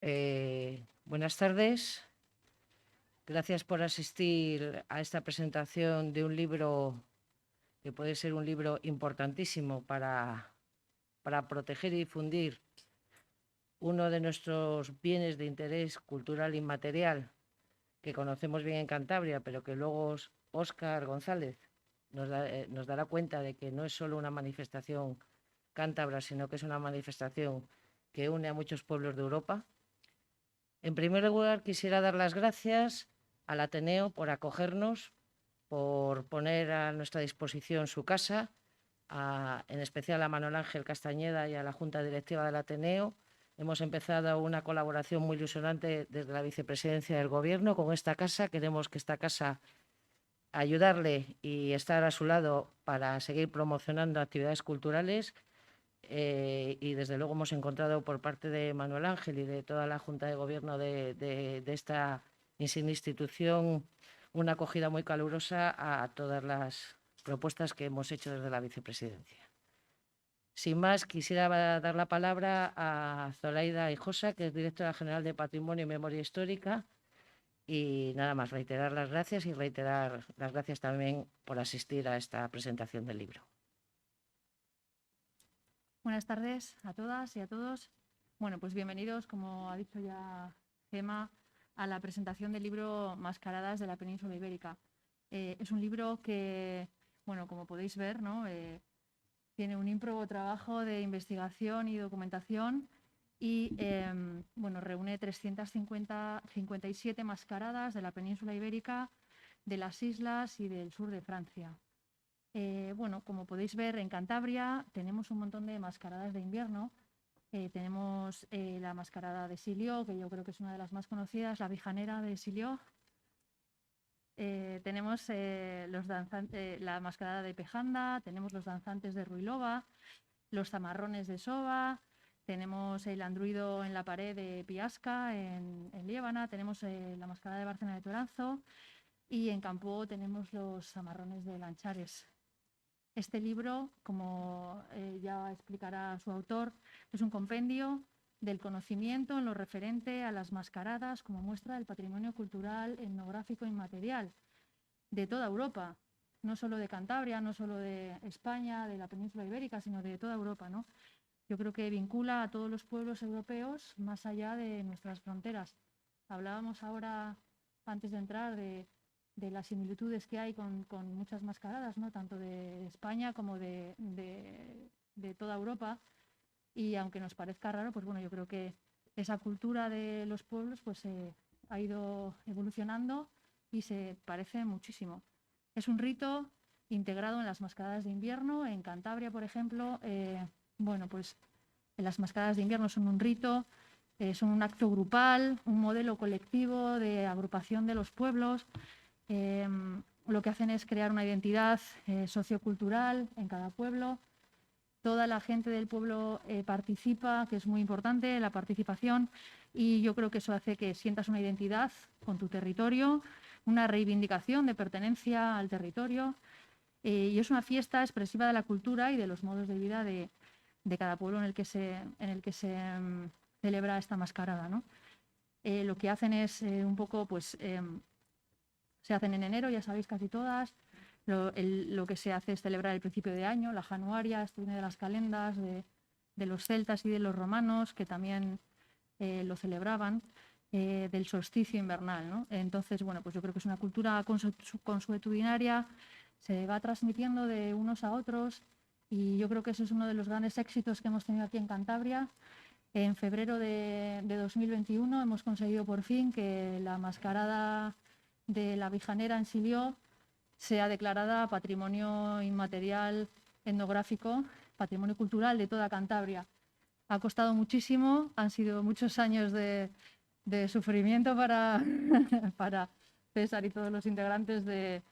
Buenas tardes. Gracias por asistir a esta presentación de un libro que puede ser un libro importantísimo para proteger y difundir uno de nuestros bienes de interés cultural inmaterial que conocemos bien en Cantabria, pero que luego Óscar González nos dará cuenta de que no es solo una manifestación cántabra, sino que es una manifestación que une a muchos pueblos de Europa. En primer lugar, quisiera dar las gracias al Ateneo por acogernos, por poner a nuestra disposición su casa, en especial a Manuel Ángel Castañeda y a la Junta Directiva del Ateneo. Hemos empezado una colaboración muy ilusionante desde la vicepresidencia del Gobierno con esta casa. Queremos que esta casa ayudarle y estar a su lado para seguir promocionando actividades culturales. Y desde luego hemos encontrado por parte de Manuel Ángel y de toda la Junta de Gobierno de esta insignia institución una acogida muy calurosa a todas las propuestas que hemos hecho desde la vicepresidencia. Sin más, quisiera dar la palabra a Zoraida Hijosa, que es directora general de Patrimonio y Memoria Histórica. Y nada más, reiterar las gracias y reiterar las gracias también por asistir a esta presentación del libro. Buenas tardes a todas y a todos. Bueno, pues bienvenidos, como ha dicho ya Gemma, a la presentación del libro Mascaradas de la Península Ibérica. Es un libro que, bueno, como podéis ver, ¿no? Tiene un ímprobo trabajo de investigación y documentación y bueno, reúne 357 mascaradas de la península ibérica, de las islas y del sur de Francia. Bueno, como podéis ver, en Cantabria tenemos un montón de mascaradas de invierno. Tenemos la mascarada de Silió, que yo creo que es una de las más conocidas, la Vijanera de Silió. Tenemos la mascarada de Pejanda, tenemos los danzantes de Ruilova, los zamarrones de Soba, tenemos el andruido en la pared de Piasca, en Liébana, tenemos la mascarada de Bárcena de Toranzo y en Campoo tenemos los zamarrones de Lanchares. Este libro, como ya explicará su autor, es un compendio del conocimiento en lo referente a las mascaradas como muestra del patrimonio cultural, etnográfico e inmaterial de toda Europa, no solo de Cantabria, no solo de España, de la península ibérica, sino de toda Europa, ¿no? Yo creo que vincula a todos los pueblos europeos más allá de nuestras fronteras. Hablábamos ahora, antes de entrar, de las similitudes que hay con muchas mascaradas, ¿no? Tanto de España como de toda Europa. Y aunque nos parezca raro, pues bueno, yo creo que esa cultura de los pueblos pues, ha ido evolucionando y se parece muchísimo. Es un rito integrado en las mascaradas de invierno. En Cantabria, por ejemplo, bueno, pues las mascaradas de invierno son un rito, son un acto grupal, un modelo colectivo de agrupación de los pueblos. Lo que hacen es crear una identidad sociocultural en cada pueblo. Toda la gente del pueblo participa, que es muy importante, la participación, y yo creo que eso hace que sientas una identidad con tu territorio, una reivindicación de pertenencia al territorio, y es una fiesta expresiva de la cultura y de los modos de vida de cada pueblo en el que se celebra esta mascarada, ¿no? Lo que hacen es un poco, pues, se hacen en enero, ya sabéis casi todas. Lo que se hace es celebrar el principio de año, la januaria, esto viene de las calendas, de los celtas y de los romanos, que también lo celebraban, del solsticio invernal, ¿no? Entonces, bueno, pues yo creo que es una cultura consuetudinaria, se va transmitiendo de unos a otros, y yo creo que ese es uno de los grandes éxitos que hemos tenido aquí en Cantabria. En febrero de 2021 hemos conseguido por fin que la mascarada de la Vijanera en Silió sea declarada Patrimonio Inmaterial Etnográfico, Patrimonio Cultural de toda Cantabria. Ha costado muchísimo, han sido muchos años de sufrimiento para, para César y todos los integrantes de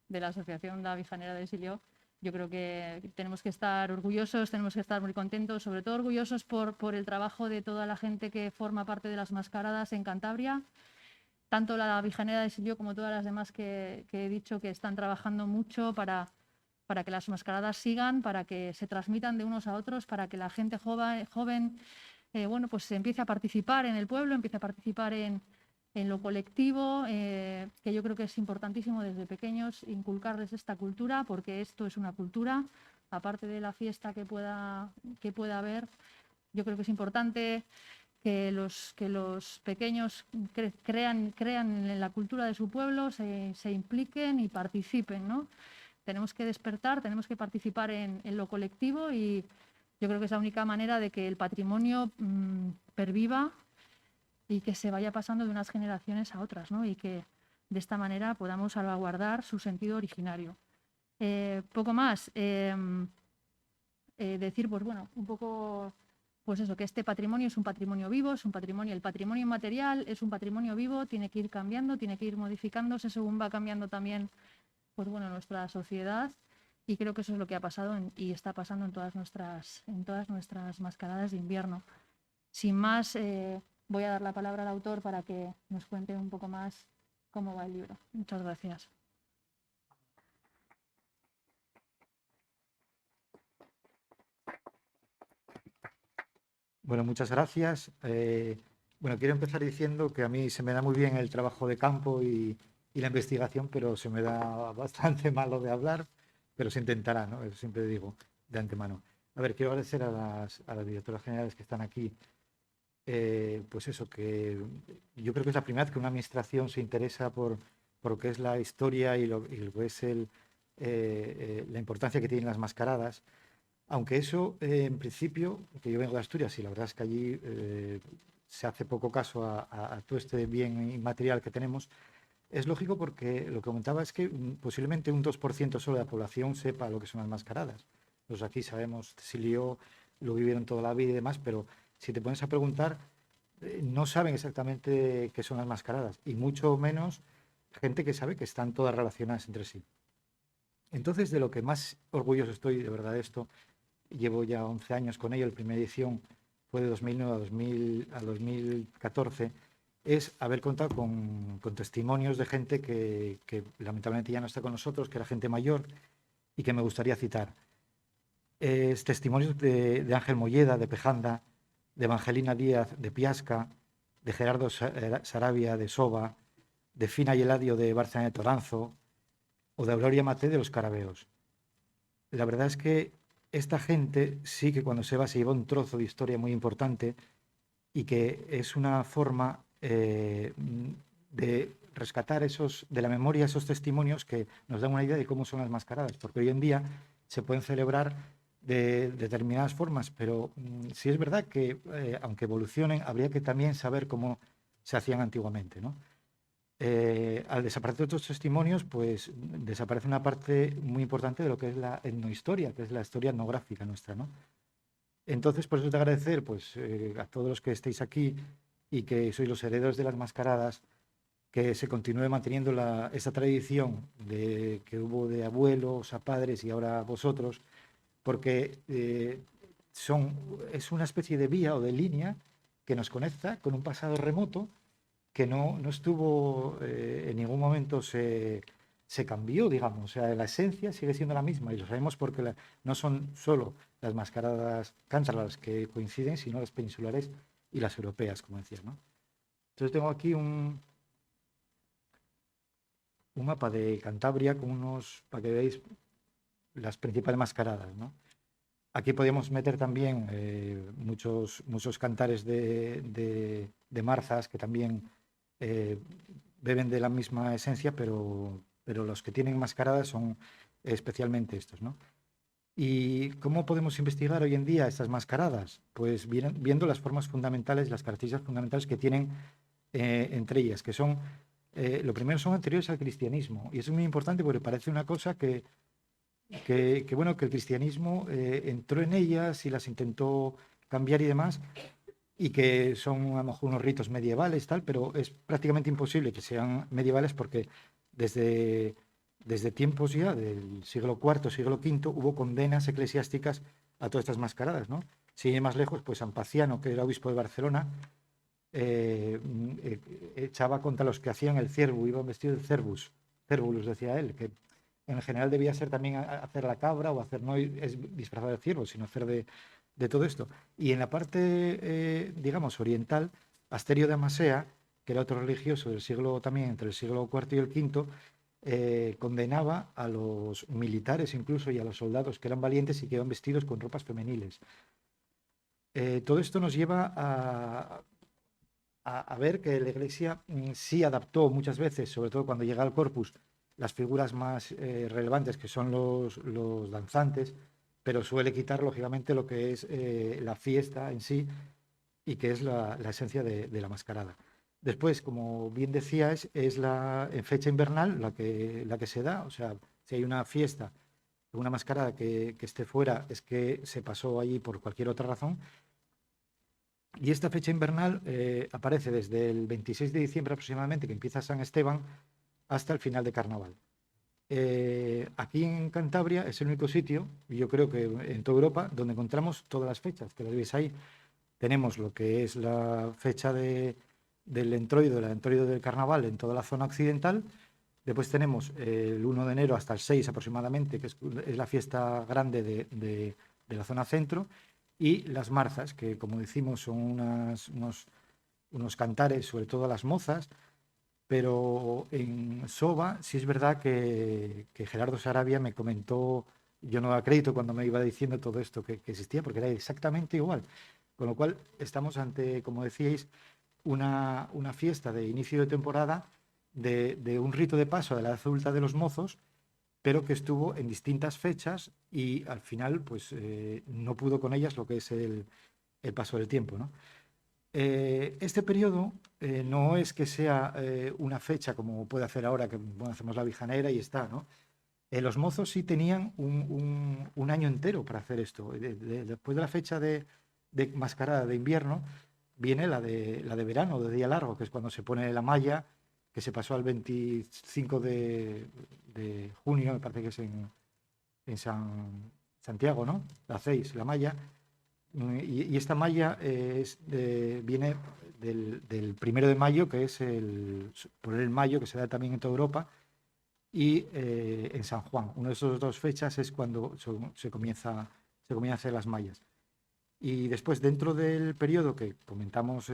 la Asociación La Vijanera de Silió. Yo creo que tenemos que estar orgullosos, tenemos que estar muy contentos, sobre todo orgullosos por el trabajo de toda la gente que forma parte de las mascaradas en Cantabria, tanto la Vijanera de Silió como todas las demás que he dicho, que están trabajando mucho para que las mascaradas sigan, para que se transmitan de unos a otros, para que la gente joven bueno, pues empiece a participar en el pueblo, empiece a participar en lo colectivo, que yo creo que es importantísimo desde pequeños inculcarles esta cultura, porque esto es una cultura, aparte de la fiesta que pueda haber. Yo creo que es importante que los pequeños crean en la cultura de su pueblo, se impliquen y participen, ¿no? Tenemos que despertar, tenemos que participar en lo colectivo, y yo creo que es la única manera de que el patrimonio perviva y que se vaya pasando de unas generaciones a otras, ¿no? Y que de esta manera podamos salvaguardar su sentido originario. Poco más. Decir, pues bueno, un poco, pues eso, que este patrimonio es un patrimonio vivo, es un patrimonio, el patrimonio inmaterial es un patrimonio vivo, tiene que ir cambiando, tiene que ir modificándose según va cambiando también, pues bueno, nuestra sociedad. Y creo que eso es lo que ha pasado y está pasando en todas nuestras mascaradas de invierno. Sin más, voy a dar la palabra al autor para que nos cuente un poco más cómo va el libro. Muchas gracias. Bueno, muchas gracias. Bueno, quiero empezar diciendo que a mí se me da muy bien el trabajo de campo y la investigación, pero se me da bastante mal lo de hablar, pero se intentará, ¿no? Eso siempre digo de antemano. A ver, quiero agradecer a las directoras generales que están aquí. Pues eso, que yo creo que es la primera vez que una administración se interesa por lo que es la historia y lo que es la importancia que tienen las mascaradas. Aunque eso, en principio, que yo vengo de Asturias y la verdad es que allí se hace poco caso a todo este bien inmaterial que tenemos, es lógico porque lo que comentaba es que posiblemente un 2% solo de la población sepa lo que son las mascaradas. Los aquí sabemos, Silio lo vivieron toda la vida y demás, pero si te pones a preguntar, no saben exactamente qué son las mascaradas, y mucho menos gente que sabe que están todas relacionadas entre sí. Entonces, de lo que más orgulloso estoy de verdad de esto, llevo ya 11 años con ello, la primera edición fue de 2009 a 2014, es haber contado con testimonios de gente que lamentablemente ya no está con nosotros, que era gente mayor y que me gustaría citar. Testimonios de Ángel Molleda, de Pejanda, de Evangelina Díaz, de Piasca, de Gerardo Sarabia, de Soba, de Fina y Eladio, de Barcelona de Toranzo, o de Aurelia Maté, de Los Carabeos. La verdad es que esta gente sí que cuando se va se lleva un trozo de historia muy importante, y que es una forma de rescatar de la memoria esos testimonios que nos dan una idea de cómo son las mascaradas, porque hoy en día se pueden celebrar de determinadas formas, pero sí es verdad que aunque evolucionen, habría que también saber cómo se hacían antiguamente, ¿no? Al desaparecer estos testimonios, pues desaparece una parte muy importante de lo que es la etnohistoria, que es la historia etnográfica nuestra, ¿no? Entonces, por eso te agradecer pues, a todos los que estéis aquí y que sois los herederos de las mascaradas, que se continúe manteniendo esa tradición que hubo de abuelos a padres y ahora vosotros, porque es una especie de vía o de línea que nos conecta con un pasado remoto que no estuvo, en ningún momento se cambió, digamos. O sea, la esencia sigue siendo la misma, y lo sabemos porque no son solo las mascaradas cántabras las que coinciden, sino las peninsulares y las europeas, como decía, ¿no? Entonces tengo aquí un mapa de Cantabria para que veáis las principales mascaradas, ¿no? Aquí podemos meter también muchos cantares de marzas que también beben de la misma esencia, pero los que tienen mascaradas son especialmente estos, ¿no? ¿Y cómo podemos investigar hoy en día estas mascaradas? Pues viendo las formas fundamentales, las características fundamentales que tienen entre ellas, que son, lo primero, son anteriores al cristianismo, y eso es muy importante porque parece una cosa que bueno, que el cristianismo entró en ellas y las intentó cambiar y demás, y que son a lo mejor unos ritos medievales, tal, pero es prácticamente imposible que sean medievales porque desde tiempos ya del siglo IV, siglo V, hubo condenas eclesiásticas a todas estas mascaradas, ¿no? Si ir más lejos, pues San Paciano, que era obispo de Barcelona, echaba contra los que hacían el ciervo, iban vestidos de cervulus, decía él, que en general debía ser también hacer la cabra o hacer, no es disfrazado de ciervo, sino hacer de todo esto. Y en la parte, digamos, oriental, Asterio de Amasea, que era otro religioso del siglo también, entre el siglo IV y el V, condenaba a los militares incluso y a los soldados que eran valientes y que iban vestidos con ropas femeniles. Todo esto nos lleva a ver que la Iglesia sí adaptó muchas veces, sobre todo cuando llega al Corpus, las figuras más relevantes, que son los danzantes, pero suele quitar, lógicamente, lo que es la fiesta en sí y que es la esencia de la mascarada. Después, como bien decías, es la en fecha invernal la que se da, o sea, si hay una fiesta, una mascarada que esté fuera, es que se pasó allí por cualquier otra razón. Y esta fecha invernal aparece desde el 26 de diciembre aproximadamente, que empieza San Esteban, hasta el final de Carnaval. Aquí en Cantabria es el único sitio, y yo creo que en toda Europa, donde encontramos todas las fechas, que las veis ahí. Tenemos lo que es la fecha del entroido, del Carnaval en toda la zona occidental. Después tenemos el 1 de enero hasta el 6 aproximadamente, que es la fiesta grande de la zona centro. Y las marzas, que como decimos son unos cantares, sobre todo a las mozas, pero en Soba sí es verdad que Gerardo Sarabia me comentó, yo no acredito cuando me iba diciendo todo esto que existía, porque era exactamente igual. Con lo cual estamos ante, como decíais, una fiesta de inicio de temporada de un rito de paso de la edad adulta de los mozos, pero que estuvo en distintas fechas y al final pues no pudo con ellas lo que es el paso del tiempo, ¿no? Este periodo no es que sea una fecha como puede hacer ahora, que bueno, hacemos la Vijanera y está, ¿no? Los mozos sí tenían un año entero para hacer esto. Después de la fecha de mascarada de invierno, viene la de verano, de día largo, que es cuando se pone la malla, que se pasó al 25 de junio, me parece que es en Santiago, ¿no? La hacéis, la malla. Y esta malla viene del 1 de mayo, que es por el mayo, que se da también en toda Europa, y en San Juan. Una de esas dos fechas es cuando se comienza a hacer las mallas. Y después, dentro del periodo que comentamos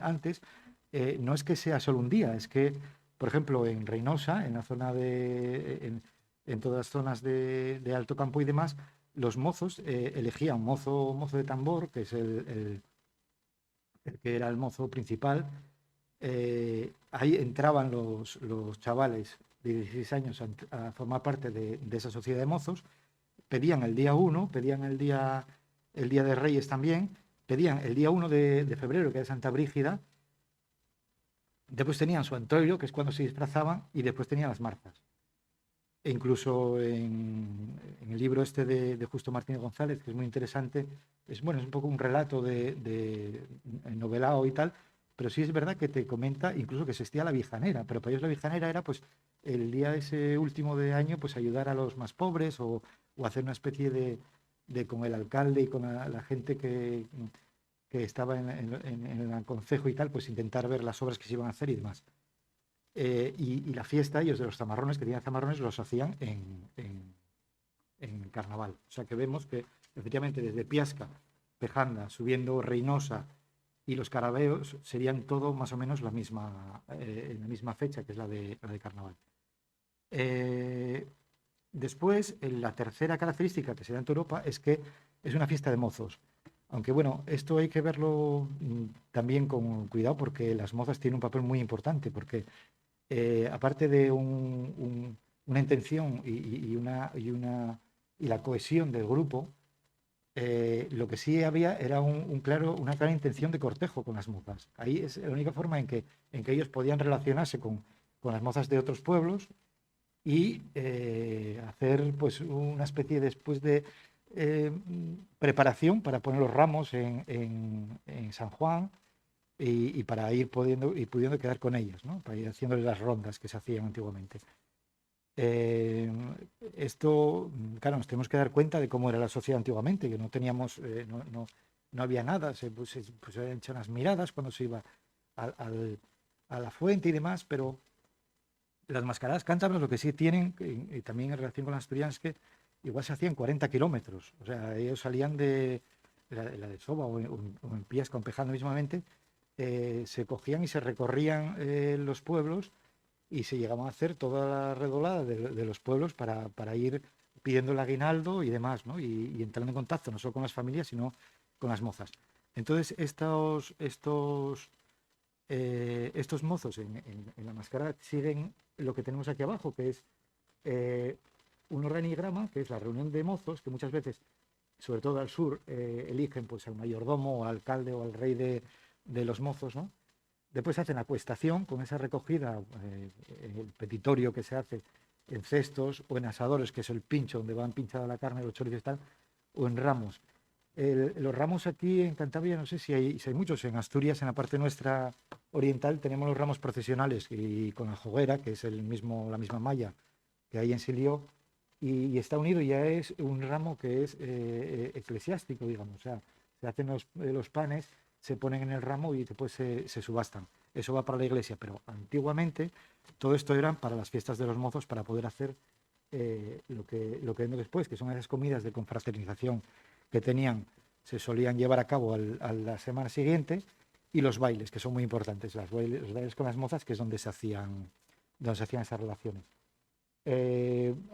antes, no es que sea solo un día, es que, por ejemplo, en Reynosa, en la zona en todas las zonas de Alto Campo y demás, los mozos elegían un mozo de tambor, que es el que era el mozo principal. Ahí entraban los chavales de 16 años a formar parte de esa sociedad de mozos, pedían el día 1, pedían el día de Reyes también, pedían el día 1 de febrero, que es Santa Brígida, después tenían su antroilo, que es cuando se disfrazaban, y después tenían las marzas. E incluso en el libro este de Justo Martínez González, que es muy interesante, es un poco un relato de novelado y tal, pero sí es verdad que te comenta incluso que existía la vijanera, pero para ellos la vijanera era pues el día ese último de año pues ayudar a los más pobres o hacer una especie de con el alcalde y con la gente que estaba en el concejo y tal, pues intentar ver las obras que se iban a hacer y demás. Y la fiesta, ellos de los zamarrones, que tenían zamarrones, los hacían en Carnaval. O sea que vemos que efectivamente desde Piasca, Pejanda, subiendo Reynosa y los Carabeos serían todo más o menos en la misma fecha, que es la de Carnaval. Después, la tercera característica que se da en toda Europa es que es una fiesta de mozos. Aunque bueno, esto hay que verlo también con cuidado porque las mozas tienen un papel muy importante, porque aparte de una intención y la cohesión del grupo, lo que sí había era una clara intención de cortejo con las mozas. Ahí es la única forma en que ellos podían relacionarse con las mozas de otros pueblos y hacer pues una especie después de preparación para poner los ramos en San Juan y para ir pudiendo quedar con ellos, ¿no? Para ir haciéndoles las rondas que se hacían antiguamente. Esto, claro, nos tenemos que dar cuenta de cómo era la sociedad antiguamente, que no teníamos, no había nada, se habían hecho unas miradas cuando se iba a la fuente y demás, pero las mascaradas cántabras lo que sí tienen, y también en relación con las asturianas, es que igual se hacían 40 kilómetros. O sea, ellos salían de la de Soba o en Piasca, en Pejando mismamente, se cogían y se recorrían los pueblos y se llegaban a hacer toda la redolada de los pueblos para ir pidiendo el aguinaldo y demás, ¿no? Y entrando en contacto no solo con las familias, sino con las mozas. Entonces, estos mozos en la mascarada siguen lo que tenemos aquí abajo, que es un organigrama, que es la reunión de mozos, que muchas veces, sobre todo al sur, eligen pues al mayordomo o al alcalde o al rey de los mozos, ¿no? Después hacen la acuestación con esa recogida, el petitorio que se hace en cestos o en asadores, que es el pincho donde van pinchada la carne, los chorizos y tal, o en ramos. Los ramos aquí en Cantabria, no sé si hay muchos. En Asturias, en la parte nuestra oriental, tenemos los ramos procesionales y con la joguera, que es la misma malla que hay en Silió, y está unido, ya es un ramo que es eclesiástico, digamos. O sea, se hacen los panes, se ponen en el ramo y después se subastan. Eso va para la iglesia, pero antiguamente todo esto era para las fiestas de los mozos, para poder hacer lo que vemos después, que son esas comidas de confraternización que se solían llevar a cabo a la semana siguiente, y los bailes, que son muy importantes, los bailes con las mozas, que es donde se hacían esas relaciones.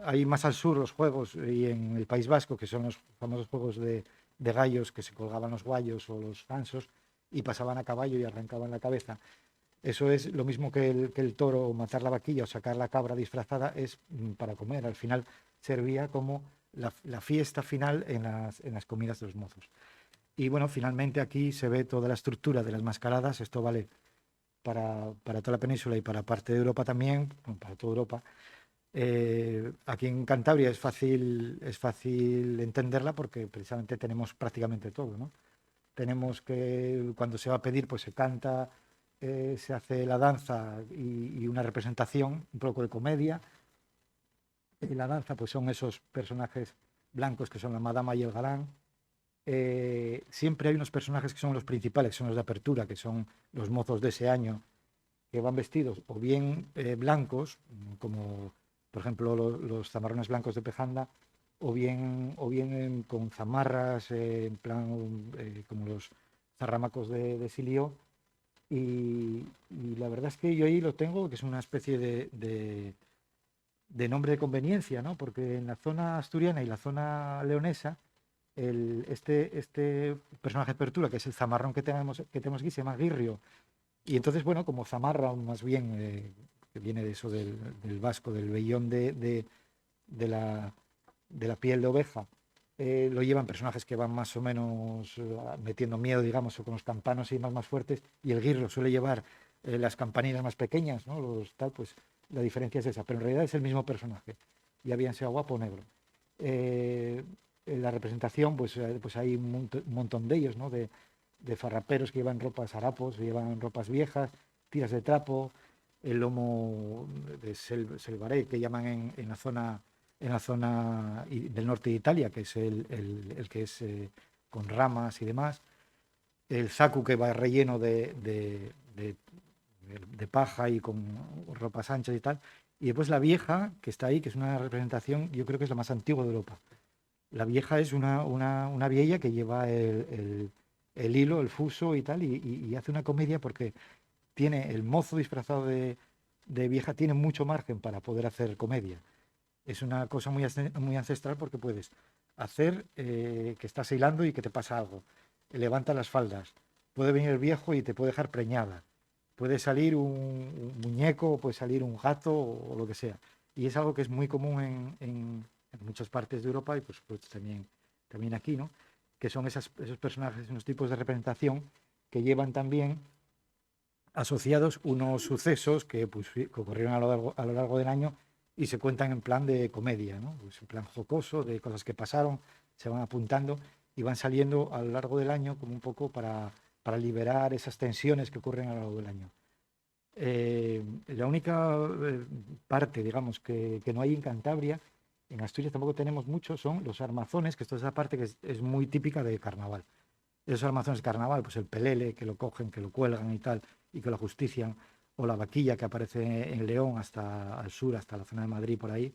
Hay más al sur los juegos, y en el País Vasco, que son los famosos juegos de gallos, que se colgaban los guayos o los gansos y pasaban a caballo y arrancaban la cabeza. Eso es lo mismo que el toro, o matar la vaquilla o sacar la cabra disfrazada, es para comer. Al final servía como la fiesta final en las comidas de los mozos. Y bueno, finalmente aquí se ve toda la estructura de las mascaradas. Esto vale para toda la península y para parte de Europa también, para toda Europa. Aquí en Cantabria es fácil entenderla porque precisamente tenemos prácticamente todo, ¿no? Tenemos que, cuando se va a pedir, pues se canta, se hace la danza y una representación, un poco de comedia. La danza, pues son esos personajes blancos que son la madama y el galán. Siempre hay unos personajes que son los principales, que son los de apertura, que son los mozos de ese año, que van vestidos o bien blancos, como por ejemplo los zamarrones blancos de Pejanda, o bien con zamarras, en plan como los zarramacos de Silió. Y la verdad es que yo ahí lo tengo, que es una especie de nombre de conveniencia, ¿no? Porque en la zona asturiana y la zona leonesa, este personaje de apertura, que es el zamarrón que tenemos aquí, se llama Guirrio. Y entonces, bueno, como zamarra, más bien, que viene de eso del vasco, del vellón de la piel de oveja, lo llevan personajes que van más o menos metiendo miedo, digamos, o con los campanos y más fuertes, y el guirro suele llevar las campaninas más pequeñas, ¿no? Pues la diferencia es esa, pero en realidad es el mismo personaje, ya bien sea guapo o negro. En la representación, pues hay un montón de ellos, ¿no? De farraperos que llevan ropas harapos, llevan ropas viejas, tiras de trapo, el lomo de selvaré, que llaman en la zona del norte de Italia, que es el que es con ramas y demás, el saku, que va relleno de paja y con ropas anchas y tal, y después la vieja, que está ahí, que es una representación, yo creo que es la más antigua de Europa. La vieja es una vieja que lleva el hilo, el fuso y tal, y hace una comedia porque tiene el mozo disfrazado de vieja, tiene mucho margen para poder hacer comedia. Es una cosa muy ancestral porque puedes hacer que estás hilando y que te pasa algo. Levanta las faldas. Puede venir el viejo y te puede dejar preñada. Puede salir un muñeco, puede salir un gato o lo que sea. Y es algo que es muy común en muchas partes de Europa y pues también aquí, ¿no? Que son esos personajes, unos tipos de representación que llevan también asociados unos sucesos que ocurrieron a lo largo del año y se cuentan en plan de comedia, ¿no? Pues en plan jocoso, de cosas que pasaron, se van apuntando y van saliendo a lo largo del año como un poco para liberar esas tensiones que ocurren a lo largo del año. La única parte, digamos, que no hay en Cantabria, en Asturias tampoco tenemos mucho, son los armazones, que esto es esa parte que es muy típica de carnaval. Esos armazones de carnaval, pues el pelele, que lo cogen, que lo cuelgan y tal, y que lo justician, o la vaquilla que aparece en León hasta al sur, hasta la zona de Madrid por ahí,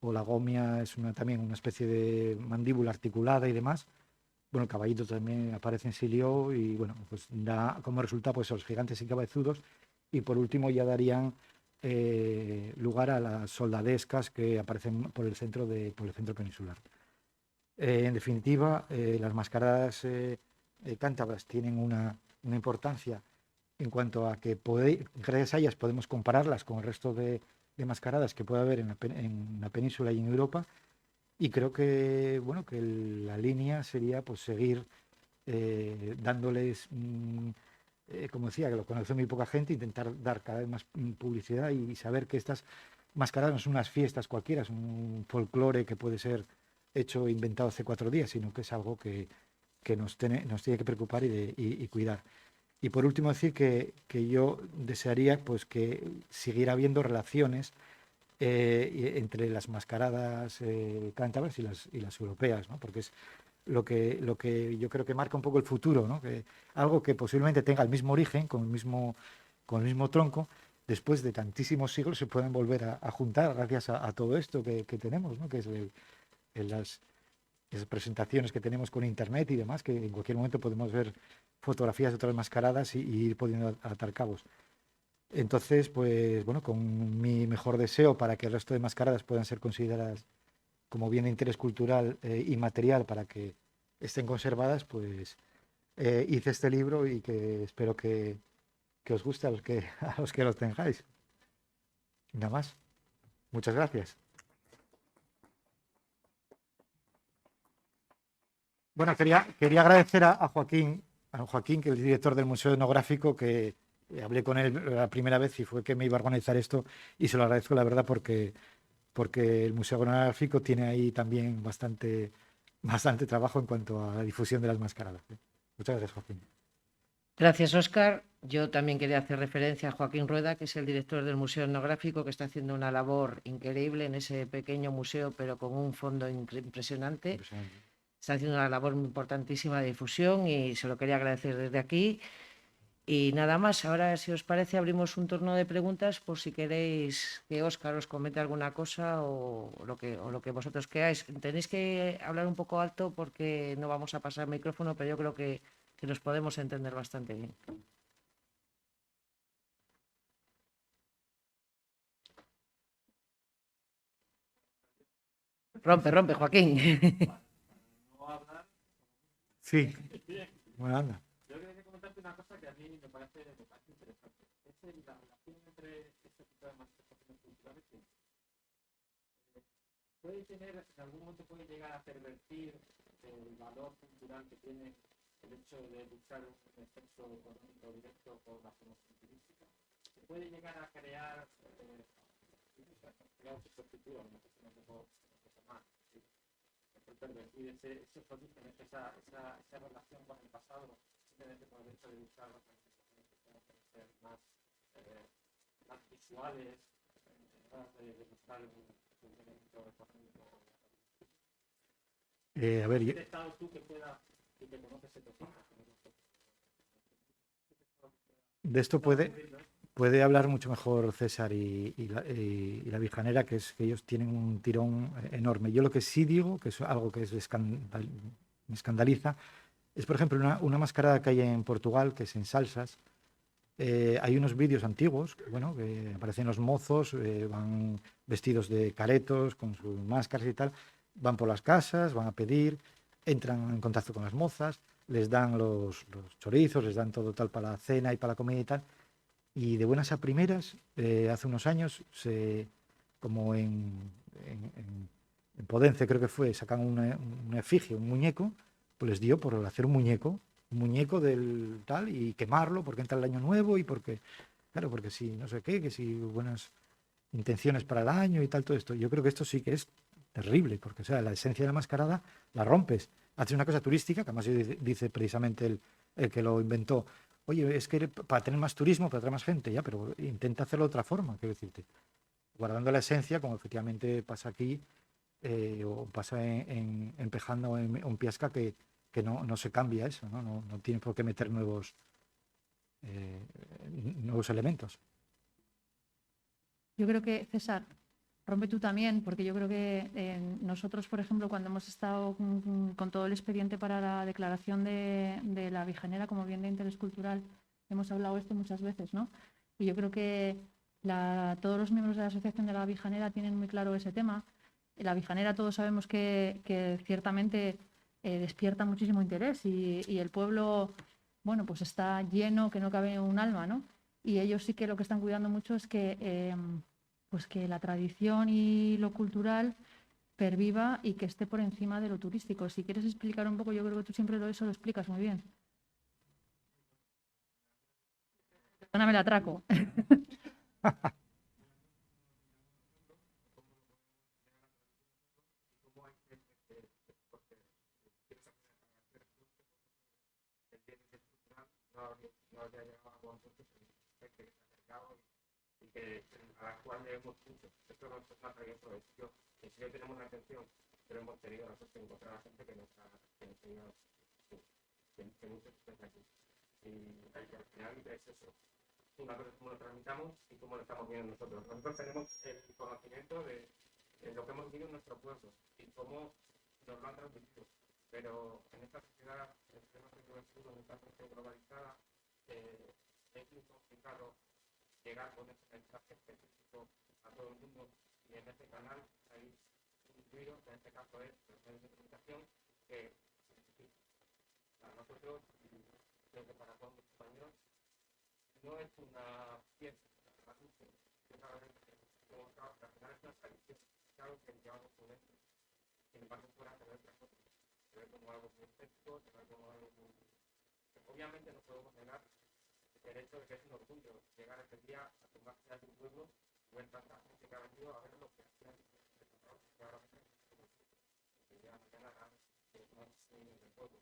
o la gomia es también una especie de mandíbula articulada y demás. Bueno, el caballito también aparece en Silio y bueno, pues da como resultado pues los gigantes y cabezudos, y por último ya darían lugar a las soldadescas que aparecen por el centro peninsular. En definitiva, las mascaradas cántabras tienen una importancia en cuanto a que gracias a ellas podemos compararlas con el resto de mascaradas que puede haber en la península y en Europa, y creo que, bueno, que la línea sería pues seguir dándoles, como decía, que lo conoce muy poca gente, intentar dar cada vez más publicidad y saber que estas mascaradas no son unas fiestas cualquiera, es un folclore que puede ser hecho e inventado hace 4 días, sino que es algo que nos tiene que preocupar y cuidar. Y por último decir que yo desearía pues que siguiera habiendo relaciones entre las mascaradas cántabras y las europeas, ¿no? Porque es lo que yo creo que marca un poco el futuro, ¿no? Que algo que posiblemente tenga el mismo origen, con el mismo tronco, después de tantísimos siglos se pueden volver a juntar gracias a todo esto que tenemos, ¿no? Que es las presentaciones que tenemos con internet y demás, que en cualquier momento podemos ver fotografías de otras mascaradas y ir pudiendo atar cabos. Entonces, pues bueno, con mi mejor deseo para que el resto de mascaradas puedan ser consideradas como bien de interés cultural y material para que estén conservadas, pues hice este libro y que espero que os guste a los que los tengáis. Nada más. Muchas gracias. Bueno, quería agradecer a Joaquín, que es el director del Museo Etnográfico, que hablé con él la primera vez y fue que me iba a organizar esto, y se lo agradezco la verdad porque el Museo Etnográfico tiene ahí también bastante trabajo en cuanto a la difusión de las mascaradas. Muchas gracias, Joaquín. Gracias, Óscar. Yo también quería hacer referencia a Joaquín Rueda, que es el director del Museo Etnográfico, que está haciendo una labor increíble en ese pequeño museo, pero con un fondo impresionante. Está haciendo una labor importantísima de difusión y se lo quería agradecer desde aquí. Y nada más, ahora si os parece abrimos un turno de preguntas por si queréis que Óscar os comente alguna cosa o lo que vosotros queráis. Tenéis que hablar un poco alto porque no vamos a pasar micrófono, pero yo creo que nos podemos entender bastante bien. Rompe, Joaquín. Sí, bueno, anda. Yo quería comentarte una cosa que a mí me parece interesante. Es la relación entre este tipo de manifestaciones culturales en algún momento puede llegar a pervertir el valor cultural que tiene el hecho de buscar un efecto económico directo por la promoción turística. Se puede llegar a crear perspectiva, no sé si no tengo más. Pervertir esos orígenes, esa relación con el pasado, simplemente por el hecho de buscar las manifestaciones que puedan ser más visuales, de buscar un elemento económico. A ver, ¿Has estado tú que conoces ese tema? De esto puede hablar mucho mejor César y la Virjanera, que es que ellos tienen un tirón enorme. Yo lo que sí digo, que es algo que me escandaliza, es por ejemplo una mascarada que hay en Portugal, que es en Salsas. Hay unos vídeos antiguos, bueno, que aparecen los mozos, van vestidos de caretos, con sus máscaras y tal, van por las casas, van a pedir, entran en contacto con las mozas, les dan los chorizos, les dan todo tal para la cena y para la comida y tal. Y de buenas a primeras, hace unos años, como en Podence creo que fue, sacan una efigie, un muñeco, pues les dio por hacer un muñeco del tal y quemarlo porque entra el año nuevo y porque, claro, porque si no sé qué, que si buenas intenciones para el año y tal, todo esto. Yo creo que esto sí que es terrible, porque o sea, la esencia de la mascarada la rompes. Haces una cosa turística, que además dice precisamente el que lo inventó. Oye, es que para tener más turismo, para traer más gente, ya, pero intenta hacerlo de otra forma, quiero decirte. Guardando la esencia, como efectivamente pasa aquí, o pasa en Pejanda o en Piasca, que no se cambia eso, no tiene por qué meter nuevos elementos. Yo creo que, César, rompe tú también, porque yo creo que nosotros, por ejemplo, cuando hemos estado con todo el expediente para la declaración de la Vijanera como bien de interés cultural, hemos hablado esto muchas veces, ¿no? Y yo creo que todos los miembros de la Asociación de la Vijanera tienen muy claro ese tema. La Vijanera todos sabemos que ciertamente despierta muchísimo interés y el pueblo, bueno, pues está lleno, que no cabe un alma, ¿no? Y ellos sí que lo que están cuidando mucho es que, pues que la tradición y lo cultural perviva y que esté por encima de lo turístico. Si quieres explicar un poco, yo creo que tú siempre eso lo explicas muy bien. Perdóname el atraco. No había llegado a buen punto que se ha acercado y que a la cual debemos mucho. Esto no es una trayectoria de sitio, en serio tenemos una atención, pero hemos tenido la suerte de encontrar a gente que nos ha enseñado que muchos estén aquí. Y al final es eso. Una vez cómo lo tramitamos y cómo lo estamos viendo nosotros. Nosotros tenemos el conocimiento de lo que hemos vivido en nuestro pueblo y cómo nos lo han transmitido. Pero en esta sociedad, en este siglo XXI, en esta sociedad globalizada, es muy complicado llegar con ese mensaje específico a todo el mundo. Y en este canal hay un ruido, que en este caso es los medios de comunicación, que para nosotros, y creo que para todos los españoles, no es una fiesta, es algo que al final es una tradición, es algo que llevamos por dentro. Sin embargo, fuera se ve otra cosa, se ve como algo muy estético, se ve como algo muy... Obviamente no podemos negar el hecho de que es un orgullo llegar ese día a tomarse a un pueblo y ver tanta gente que ha venido a ver lo que hacían que ahora que ya mañana harán más niños del pueblo.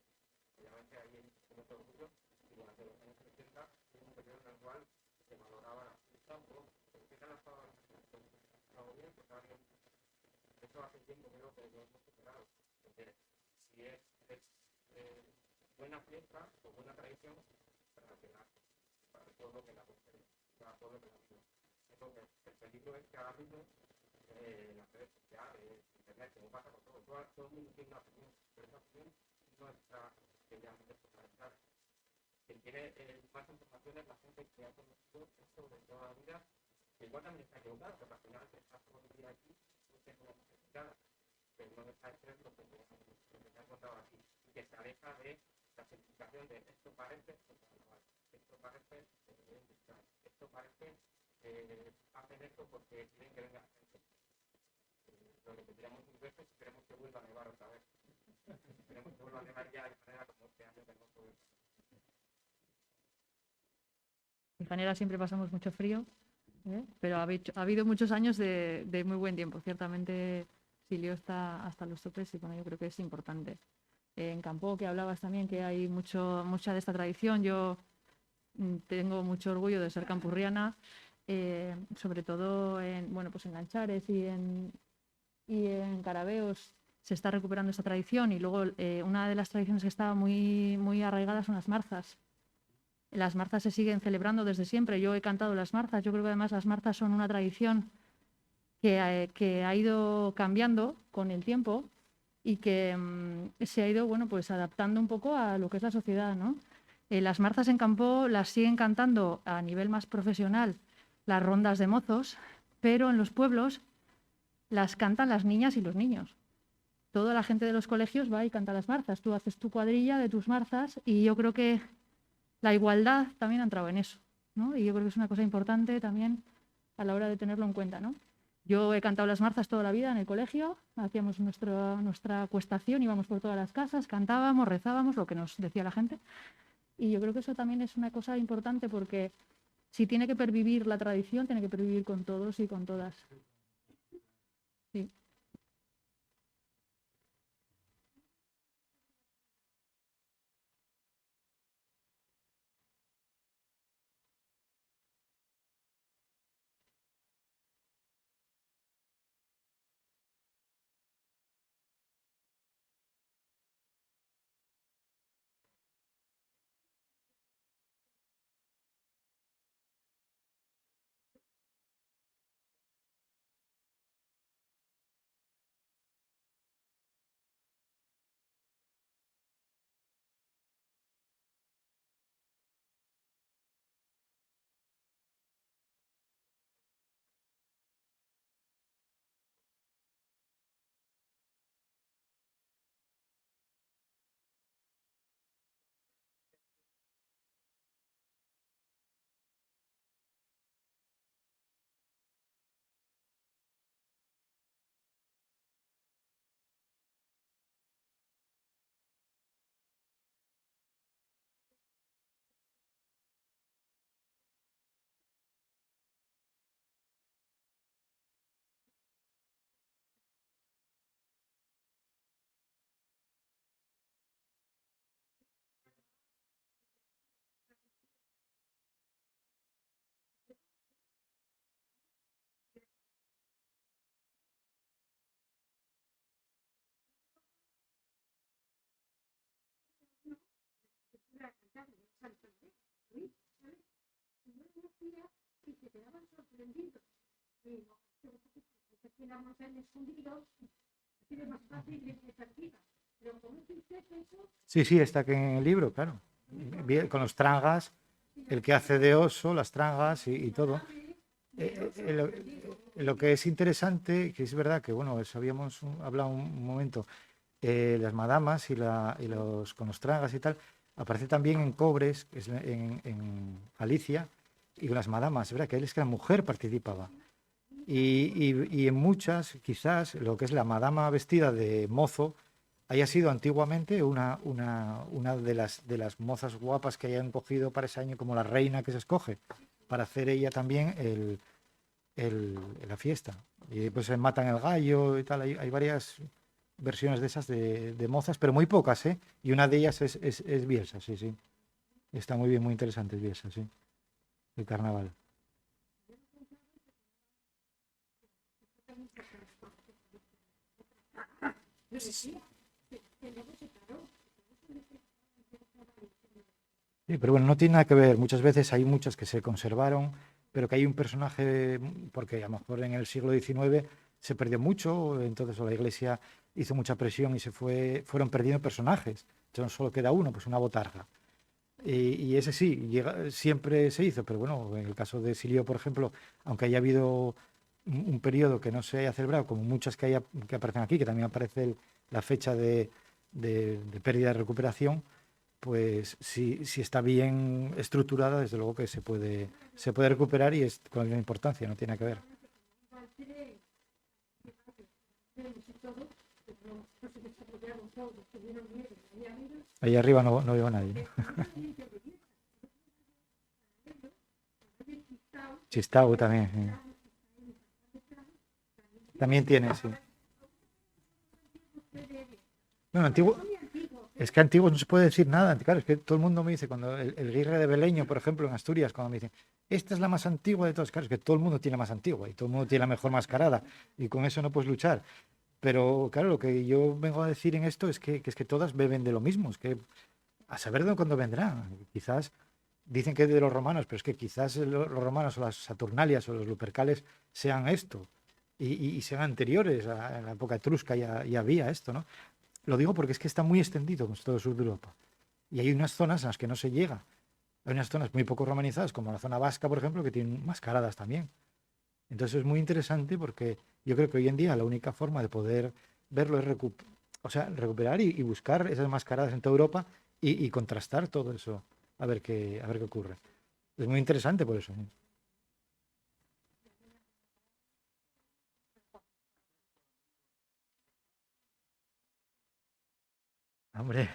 Obviamente ahí hay mucho orgullo y durante los años 70 hubo un periodo en el cual se valoraba la fiesta por qué se han estado bien, pues ahora bien. Eso hace tiempo creo que lo hemos superado. Porque si es buena fiesta o buena tradición, para el pueblo que la posee, para el pueblo que la vive. Entonces, el peligro es que ahora mismo las redes sociales, internet, como pasa con todo el mundo tiene una opinión, pero esa opinión no está realmente focalizada. Quien tiene más información es la gente que ha conocido esto de toda la vida, que igual también está equivocada, porque al final está todo el día aquí, no tiene una necesidad, pero no deja de ser lo que te ha contado aquí, y que se aleja de la simplificación de esto parece carnaval, esto parece industrial, esto parece hacen esto porque quieren que venga la gente. Lo repetiremos mil veces y queremos que vuelva a nevar otra vez. Queremos que vuelva a nevar ya de manera como este año que no fue. En Vijanera siempre pasamos mucho frío, pero ha habido muchos años de muy buen tiempo. Ciertamente Silio está hasta los topes y bueno, yo creo que es importante. En Campo, que hablabas también que hay mucha de esta tradición, yo tengo mucho orgullo de ser campurriana, sobre todo bueno, pues en Lanchares y en Carabeos se está recuperando esta tradición y luego una de las tradiciones que está muy, muy arraigada son las marzas. Las marzas se siguen celebrando desde siempre. Yo he cantado las marzas. Yo creo que además las marzas son una tradición que ha ido cambiando con el tiempo y que se ha ido, bueno, pues adaptando un poco a lo que es la sociedad, ¿no? Las marzas en Campo las siguen cantando a nivel más profesional las rondas de mozos, pero en los pueblos las cantan las niñas y los niños. Toda la gente de los colegios va y canta las marzas. Tú haces tu cuadrilla de tus marzas y yo creo que la igualdad también ha entrado en eso, ¿no? Y yo creo que es una cosa importante también a la hora de tenerlo en cuenta, ¿no? Yo he cantado las marzas toda la vida en el colegio, hacíamos nuestra cuestación, íbamos por todas las casas, cantábamos, rezábamos, lo que nos decía la gente. Y yo creo que eso también es una cosa importante porque si tiene que pervivir la tradición, tiene que pervivir con todos y con todas. Sí. Sí, sí, está aquí en el libro, claro. Con los trangas, el que hace de oso, las trangas y todo. Lo que es interesante, que es verdad que, bueno, eso habíamos hablado un momento, las madamas con los trangas y tal, aparece también en Cobres, que es en Galicia, y con las madamas, es verdad que él es que la mujer participaba. Y en muchas, quizás, lo que es la madama vestida de mozo, haya sido antiguamente una de las mozas guapas que hayan cogido para ese año como la reina que se escoge, para hacer ella también la fiesta. Y pues se matan el gallo y tal, hay varias versiones de esas de mozas, pero muy pocas, ¿eh? Y una de ellas es Bielsa, sí, sí. Está muy bien, muy interesante, es Bielsa, sí. El carnaval. Sí, pero bueno, no tiene nada que ver. Muchas veces hay muchas que se conservaron, pero que hay un personaje, porque a lo mejor en el siglo XIX se perdió mucho, entonces la Iglesia hizo mucha presión y fueron perdiendo personajes. Entonces solo queda uno, pues una botarga. Y ese sí, siempre se hizo, pero bueno, en el caso de Silio, por ejemplo, aunque haya habido un periodo que no se haya celebrado, como muchas que aparecen aquí, que también aparece la fecha de pérdida de recuperación, pues si está bien estructurada, desde luego que se puede recuperar y es con la misma importancia, no tiene que ver. Ahí arriba no veo a nadie. Chistau también. También tiene, sí. Bueno, antiguo. Es que antiguos no se puede decir nada. Claro, es que todo el mundo me dice, cuando el Guirre de Beleño, por ejemplo, en Asturias, cuando me dicen, esta es la más antigua de todas, claro, es que todo el mundo tiene la más antigua y todo el mundo tiene la mejor mascarada y con eso no puedes luchar. Pero claro, lo que yo vengo a decir en esto es que todas beben de lo mismo, es que a saber de cuándo vendrán. Quizás dicen que de los romanos, pero es que quizás los romanos o las Saturnalias o los Lupercales sean esto y sean anteriores a la época etrusca, ya había esto, ¿no? Lo digo porque es que está muy extendido con todo el sur de Europa. Y hay unas zonas en las que no se llega. Hay unas zonas muy poco romanizadas, como la zona vasca, por ejemplo, que tienen mascaradas también. Entonces es muy interesante porque yo creo que hoy en día la única forma de poder verlo es recuperar y buscar esas mascaradas en toda Europa y contrastar todo eso, a ver qué ocurre. Es muy interesante por eso. Hombre.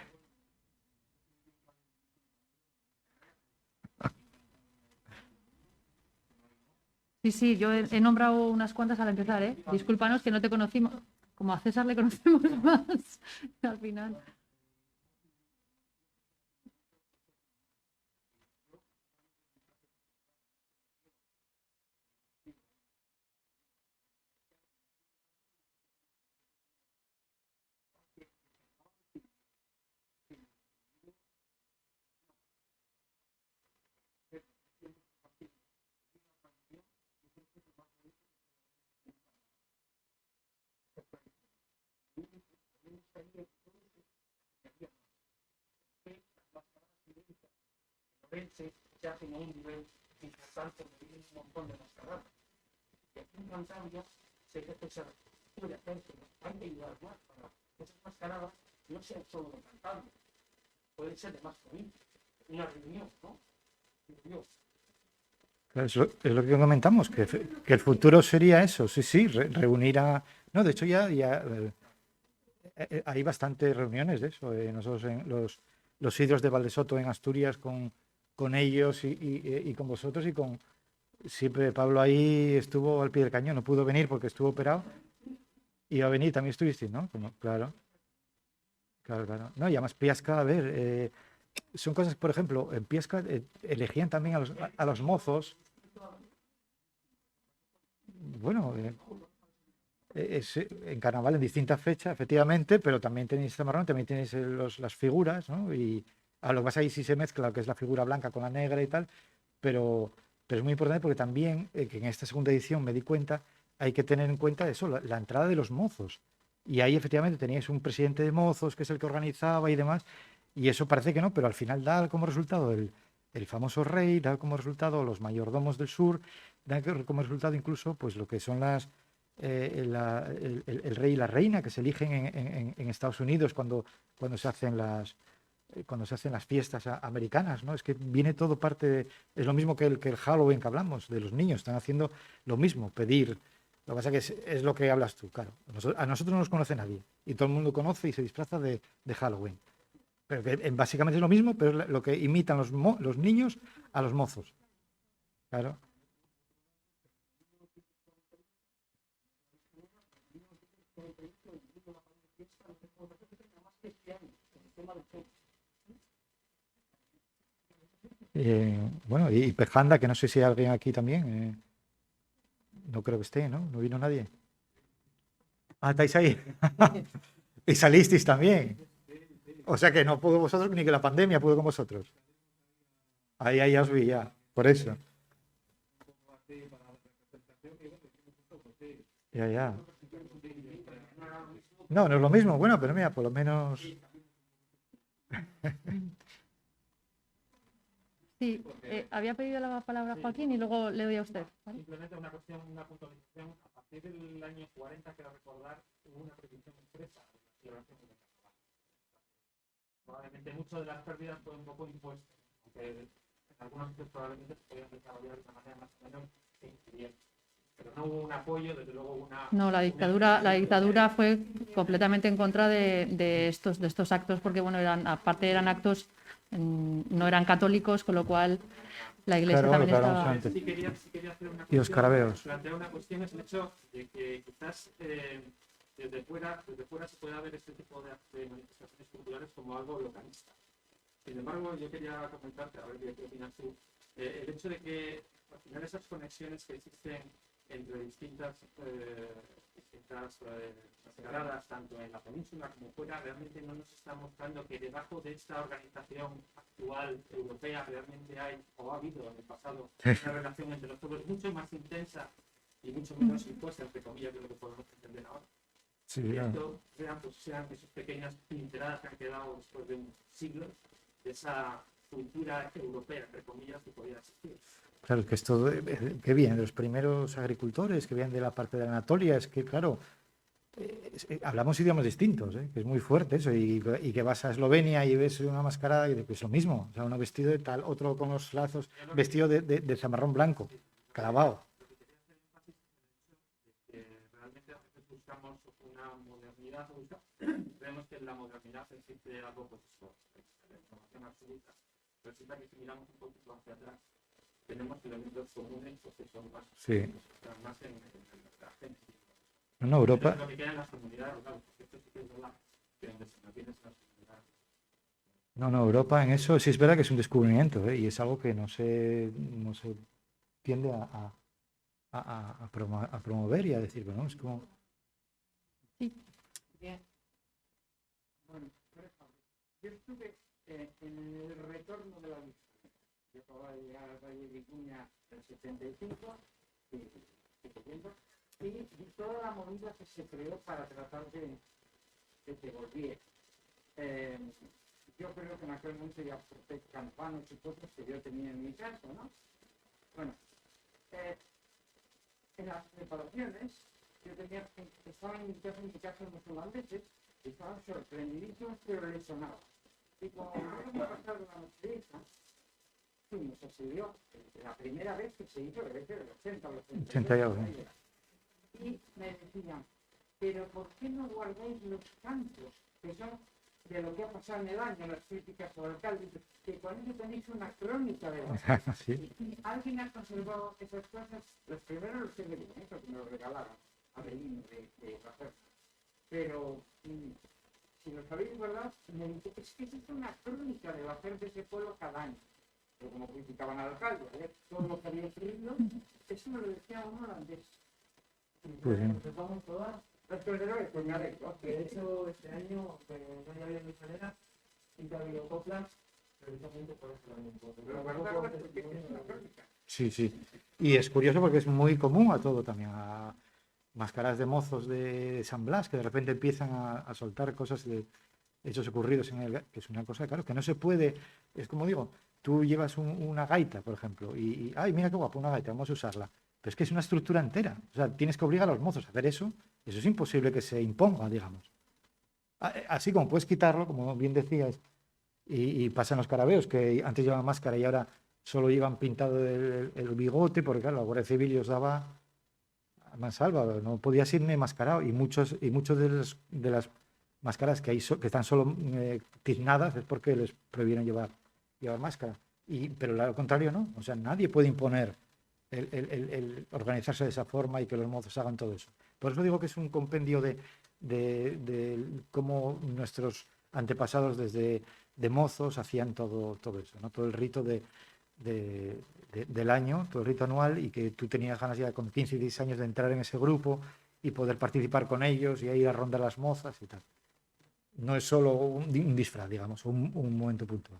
Sí, sí, yo he nombrado unas cuantas al empezar, ¿eh? Discúlpanos que no te conocimos, como a César le conocemos más al final. Se hacen a un nivel importante, un montón de mascaradas. Y aquí en Cantabria sé que se puede hacer, pero hay que ayudar más para que esas mascaradas no sean solo de Cantabria, pueden ser de más provincias. Una reunión, ¿no? Claro, es lo que comentamos, que el futuro sería eso, sí, sí, reunir a... No, de hecho ya hay bastantes reuniones de eso. Nosotros en los sidros de Valdesoto en Asturias con ellos y con vosotros y con... Siempre Pablo ahí estuvo al pie del cañón, no pudo venir porque estuvo operado. Iba a venir, también estuviste, ¿no? Claro, claro, claro. No, y además Piasca, a ver, son cosas, por ejemplo, en Piasca elegían también a los mozos. Bueno, en carnaval en distintas fechas, efectivamente, pero también tenéis Zamarrón, también tenéis las figuras, ¿no? Y A lo que pasa ahí sí se mezcla lo que es la figura blanca con la negra y tal, pero es muy importante porque también, que en esta segunda edición me di cuenta, hay que tener en cuenta eso, la entrada de los mozos. Y ahí efectivamente teníais un presidente de mozos, que es el que organizaba y demás, y eso parece que no, pero al final da como resultado el famoso rey, da como resultado los mayordomos del sur, da como resultado incluso pues lo que son el rey y la reina que se eligen en Estados Unidos cuando se hacen las fiestas americanas, ¿no? Es que viene todo es lo mismo que el Halloween que hablamos, de los niños, están haciendo lo mismo, pedir. Lo que pasa es que es lo que hablas tú, claro. A nosotros no nos conoce nadie y todo el mundo conoce y se disfraza de Halloween. Pero que básicamente es lo mismo, pero es lo que imitan los niños a los mozos. Claro. Bueno, y Pejanda, que no sé si hay alguien aquí también. No creo que esté, ¿no? No vino nadie. Ah, estáis ahí. Y salisteis también. O sea que no pudo vosotros ni que la pandemia pudo con vosotros. Ahí os vi ya. Por eso. Ya. No, no es lo mismo. Bueno, pero mira, por lo menos. Sí, había pedido la palabra Joaquín y luego le doy a usted. ¿Vale? Simplemente una puntualización. A partir del año 40, quiero recordar, hubo una prohibición expresa de la celebración del carnaval. Probablemente muchas de las pérdidas fue un poco impuesto, aunque en algunos sitios probablemente se podían desarrollar de una manera más o menos incipiente. Pero no hubo un apoyo, desde luego una... No, la dictadura fue completamente en contra de estos actos, porque bueno, aparte eran actos, no eran católicos, con lo cual la Iglesia Claro, también lo que hablamos estaba... antes. Sí quería hacer una Y los carabeos. plantear una cuestión, es el hecho de que quizás desde fuera se pueda ver este tipo de manifestaciones culturales como algo localista. Sin embargo, yo quería comentarte, a ver qué opinas tú, el hecho de que al final esas conexiones que existen entre distintas mascaradas, tanto en la península como fuera, realmente no nos está mostrando que debajo de esta organización actual europea realmente hay, o ha habido en el pasado, una relación entre los pueblos mucho más intensa y mucho menos impuesta, entre comillas, de lo que podemos entender ahora. Sí, Y claro. esto sean esas pequeñas pinceladas que han quedado después de un siglo de esa cultura europea, entre comillas, que podía existir. Claro, es que esto que viene de los primeros agricultores, que vienen de la parte de Anatolia, es que, claro, hablamos idiomas distintos, que es muy fuerte eso, y que vas a Eslovenia y ves una mascarada y es lo mismo, o sea, uno vestido de tal, otro con los lazos, vestido de zamarrón blanco, clavado. Realmente a veces buscamos una modernidad, vemos que en la modernidad existe algo, pues eso, la información absoluta. Resulta que si miramos un poquito hacia atrás, tenemos elementos comunes que son más, más en la gente. No, Europa. Lo que queda en las comunidades rurales, porque esto sí que es verdad, que donde se mantiene esas comunidades. No, Europa en eso sí es verdad que es un descubrimiento, y es algo que no se tiende a promover y a decir, bueno, es como... Sí. Bien. Bueno, yo estuve en el retorno de la Virgen. Yo acababa de llegar al Valle de Vicuña en el 75 y toda la movida que se creó para tratar de que volviera. Yo creo que en aquel momento ya aporté campanos y cosas que yo tenía en mi casa, ¿no? Bueno, en las preparaciones yo estaban invitados en mi casa los holandeses y estaban sorprendidísimos, pero les sonaba. Y como vamos a pasar una noche hija, fuimos a Sevilla, la primera vez que se hizo, debe ser el 80 o los 80 y me decían, pero ¿por qué no guardáis los cantos que son de lo que ha pasado en el año, las críticas al alcalde, que con eso tenéis una crónica de la Sí. Y alguien ha conservado esas cosas, los primeros los tengo bien, eso que me lo regalaron a Belín de Rafael. Pero si lo sabéis, ¿verdad? Me dice, es que es una crónica del hacer de ese pueblo cada año. Pero como criticaban al alcalde, todo lo que había escrito, eso me lo decía un holandés. Pues bien. Pues vamos todas. Pues me alegro. De hecho, este año, no había mi manera, y ha habido coplas precisamente por eso también. Pero guardarlas porque es una práctica. Sí, sí. Y es curioso porque es muy común a todo también, a máscaras de mozos de San Blas que de repente empiezan a soltar cosas de hechos ocurridos que es una cosa, claro, que no se puede, es como digo, tú llevas una gaita, por ejemplo, ay, mira qué guapo, una gaita, vamos a usarla. Pero es que es una estructura entera. O sea, tienes que obligar a los mozos a hacer eso. Eso es imposible que se imponga, digamos. Así como puedes quitarlo, como bien decías, y pasan los carabeos, que antes llevaban máscara y ahora solo llevan pintado el bigote, porque claro, la Guardia Civil os daba a mansalva, no podías ir ni mascarado. Y muchos de las máscaras que están solo tiznadas es porque les prohibieron llevar máscara. Pero al contrario no, o sea, nadie puede imponer el organizarse de esa forma y que los mozos hagan todo eso. Por eso digo que es un compendio de cómo nuestros antepasados desde de mozos hacían todo eso, ¿no? Todo el rito del año, todo el rito anual, y que tú tenías ganas ya con 15 y 16 años de entrar en ese grupo y poder participar con ellos y ir a rondar las mozas y tal. No es solo un disfraz, digamos, un momento puntual.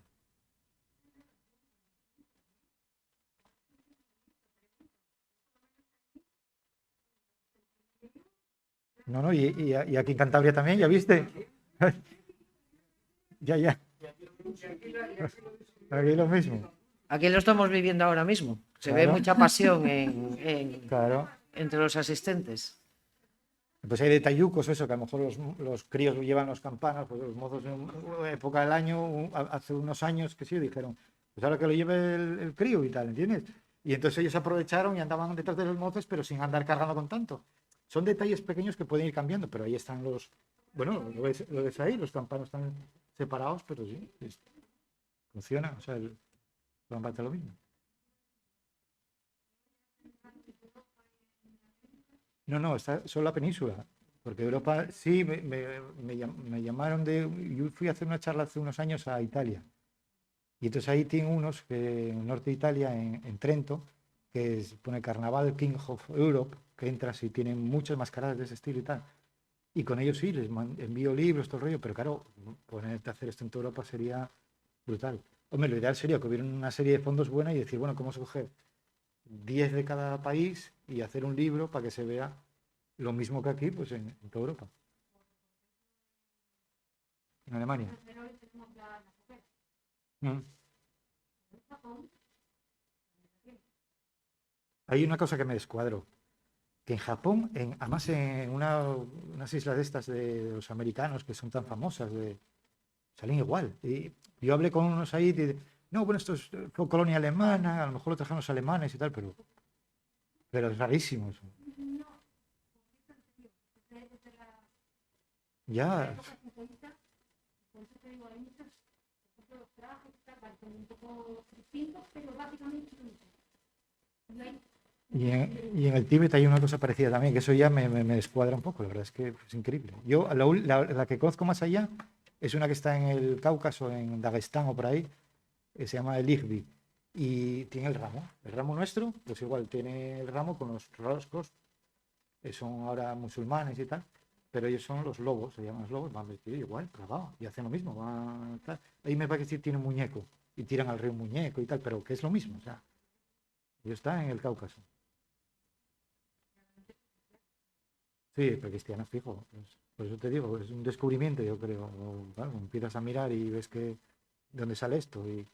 No, y aquí en Cantabria también, ¿ya viste? Ya. Aquí lo mismo. Aquí lo estamos viviendo ahora mismo. Se ve Claro. mucha pasión Claro. entre los asistentes. Pues hay detallucos, eso, que a lo mejor los críos llevan los campanas, pues los mozos en una época del año, hace unos años que sí, dijeron, pues ahora que lo lleve el crío y tal, ¿entiendes? Y entonces ellos aprovecharon y andaban detrás de los mozos, pero sin andar cargando con tanto. Son detalles pequeños que pueden ir cambiando, pero ahí están bueno, lo ves ahí, los campanos están separados, pero sí, funciona, o sea, el combate lo mismo. No, está solo la península, porque Europa, sí, me llamaron yo fui a hacer una charla hace unos años a Italia, y entonces ahí tienen unos, que en el norte de Italia, en Trento, que se pone Carnaval King of Europe, que entras y tienen muchas mascaradas de ese estilo y tal. Y con ellos sí, les envío libros, todo el rollo, pero claro, ponerte a hacer esto en toda Europa sería brutal. Hombre, lo ideal sería que hubiera una serie de fondos buena y decir, bueno, ¿cómo escoger 10 de cada país y hacer un libro para que se vea lo mismo que aquí, pues en toda Europa? En Alemania. Mm. Hay una cosa que me descuadro, que en Japón, además en unas islas de estas de los americanos que son tan famosas, salen igual. Y yo hablé con unos ahí, no, bueno, esto fue colonia alemana, a lo mejor lo trajeron los alemanes y tal, pero es rarísimo eso. Ya. Y en el Tíbet hay una cosa parecida también, que eso ya me descuadra un poco, la verdad es que es increíble. Yo la que conozco más allá es una que está en el Cáucaso, en Dagestán o por ahí, que se llama el Igbi, y tiene el ramo. El ramo nuestro, pues igual tiene el ramo con los roscos, que son ahora musulmanes y tal, pero ellos son los lobos, se llaman los lobos, van vestidos igual, clavado, y hacen lo mismo. Ahí me parece que tiene un muñeco, y tiran al río un muñeco y tal, pero que es lo mismo, o sea, ellos están en el Cáucaso. Sí, pero cristianos fijo. Por eso te digo, es un descubrimiento, yo creo. Claro, empiezas a mirar y ves de dónde sale esto y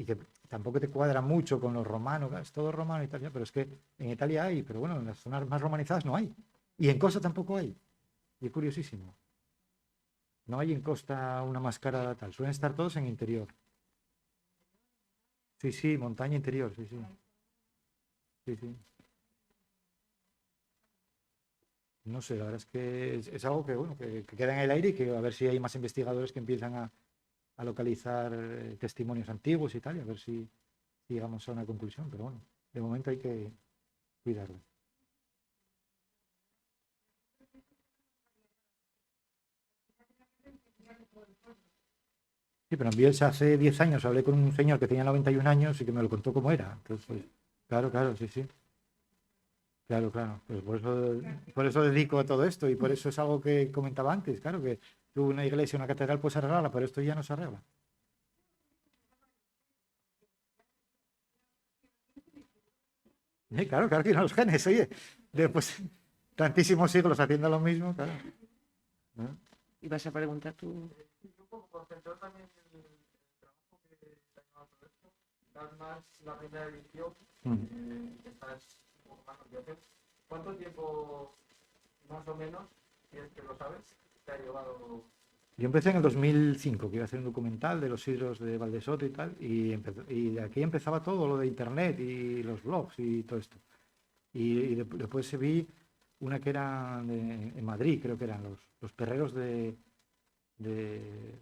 que tampoco te cuadra mucho con los romanos, es todo romano y tal, pero es que en Italia hay, pero bueno, en las zonas más romanizadas no hay. Y en Costa tampoco hay. Y es curiosísimo. No hay en Costa una máscara tal, suelen estar todos en interior. Sí, montaña interior, sí. Sí. No sé, la verdad es que es algo que, bueno, que queda en el aire y que a ver si hay más investigadores que empiezan a localizar testimonios antiguos y tal, y a ver si llegamos a una conclusión. Pero bueno, de momento hay que cuidarlo. Sí, pero en Bielsa hace 10 años hablé con un señor que tenía 91 años y que me lo contó cómo era. Entonces, pues, claro, sí. Claro. Pues por eso dedico a todo esto y por eso es algo que comentaba antes. Claro que tú una iglesia, una catedral puedes arreglarla, pero esto ya no se arregla. Claro, claro que no los genes, oye. Después tantísimos siglos haciendo lo mismo, claro. ¿No? ¿Ibas a preguntar tú? Un poco por centrar también el trabajo que te ha llevado todo esto, quizás más la primera edición, que estás un poco más ambiente. ¿Cuánto tiempo, más o menos, si es que lo sabes, te ha llevado? Yo empecé en el 2005, que iba a hacer un documental de los sidros de Valdesoto y tal, y de aquí empezaba todo lo de internet y los blogs y todo esto. Y después vi una que era en Madrid, creo que eran los perreros de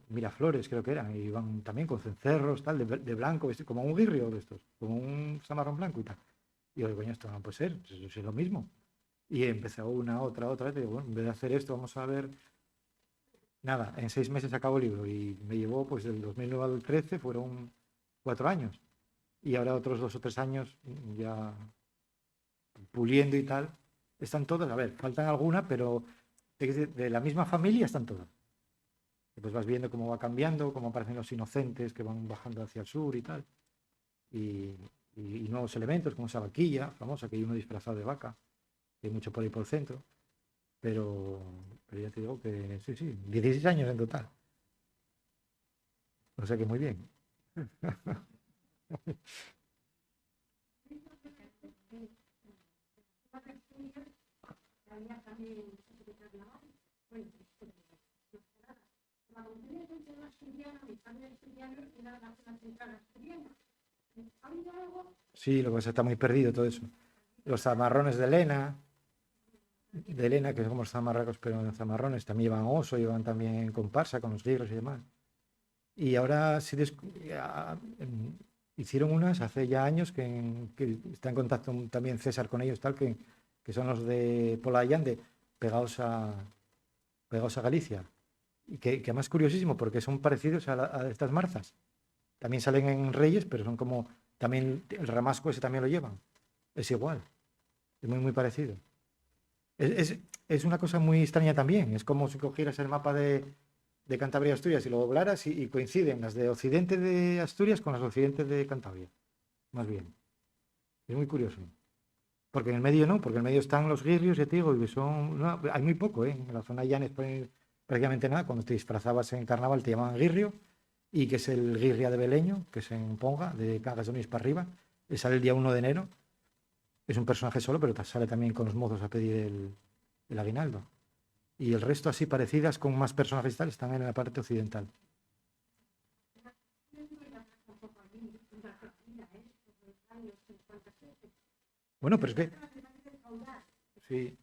Miraflores, creo que eran, y iban también con cencerros, tal, de blanco, como un guirrio de estos, como un samarrón blanco y tal. Y yo digo, coño, esto no puede ser, pues eso es lo mismo. Y empezó una, otra vez, y digo, bueno, en vez de hacer esto, vamos a ver. Nada, en 6 meses acabo el libro y me llevó, pues del 2009 al 13, fueron 4 años. Y ahora otros 2 o 3 años ya puliendo y tal. Están todas, a ver, faltan algunas, pero de la misma familia están todas. Y pues vas viendo cómo va cambiando, cómo aparecen los inocentes que van bajando hacia el sur y tal. Y nuevos elementos, como esa vaquilla famosa, que hay uno disfrazado de vaca, que hay mucho por ahí por el centro. Pero ya te digo que sí, 16 años en total. O sea que muy bien. Sí, lo que pasa está muy perdido todo eso. Los zamarrones de Elena, que son como los zamarracos, pero en zamarrones también llevan oso, llevan también comparsa con los guirros y demás. Y ahora hicieron unas hace ya años que está en contacto también César con ellos, tal, que son los de Pola Allande, pegados a Galicia. Y que además es curiosísimo porque son parecidos a estas marzas. También salen en Reyes, pero son como, también el ramasco ese también lo llevan. Es igual, es muy parecido. Es una cosa muy extraña también. Es como si cogieras el mapa de Cantabria y Asturias y lo doblaras y coinciden las de Occidente de Asturias con las de Occidente de Cantabria. Más bien. Es muy curioso. Porque en el medio no, porque en el medio están los guirrios, ya te digo, y son. No, hay muy poco, ¿eh? En la zona llanes prácticamente nada. Cuando te disfrazabas en carnaval te llamaban guirrio, y que es el guirria de Beleño, que se Ponga, de Cagas de Onís para arriba. Sale el día 1 de enero. Es un personaje solo, pero sale también con los mozos a pedir el aguinaldo. Y el resto, así parecidas, con más personajes y tal, están en la parte occidental. Bueno, pero es que. Sí.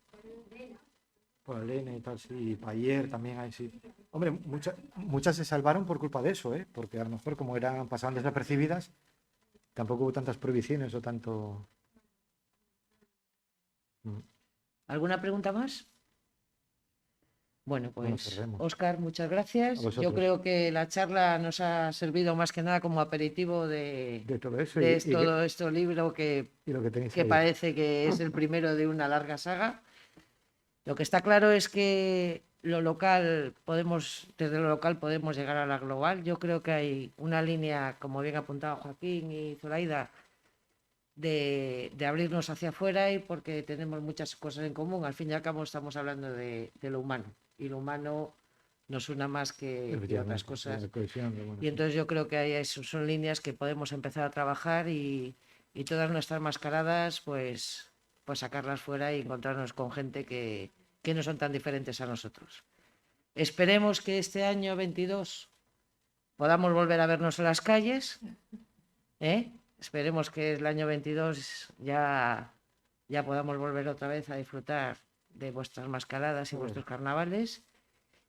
Por Elena y tal, sí. Y Payer también hay, sí. Hombre, muchas se salvaron por culpa de eso, ¿eh? Porque a lo mejor, como pasaban desapercibidas, tampoco hubo tantas prohibiciones o tanto. ¿Alguna pregunta más? Bueno, pues cerremos. Óscar, muchas gracias. Yo creo que la charla nos ha servido más que nada como aperitivo de todo eso. Todo este libro que parece que es el primero de una larga saga. Lo que está claro es que desde lo local podemos llegar a la global. Yo creo que hay una línea, como bien apuntado Joaquín y Zoraida, de abrirnos hacia afuera, y porque tenemos muchas cosas en común. Al fin y al cabo estamos hablando de lo humano, y lo humano nos una más que otras cosas. Y entonces yo creo que son líneas que podemos empezar a trabajar, y todas nuestras mascaradas, pues sacarlas fuera y encontrarnos con gente que no son tan diferentes a nosotros. Esperemos que este año 22 podamos volver a vernos en las calles, ¿eh? Esperemos que el año 22 ya podamos volver otra vez a disfrutar de vuestras mascaradas y vuestros carnavales.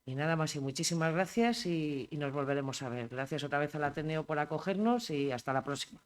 Y nada más, y muchísimas gracias, y nos volveremos a ver. Gracias otra vez al Ateneo por acogernos, y hasta la próxima.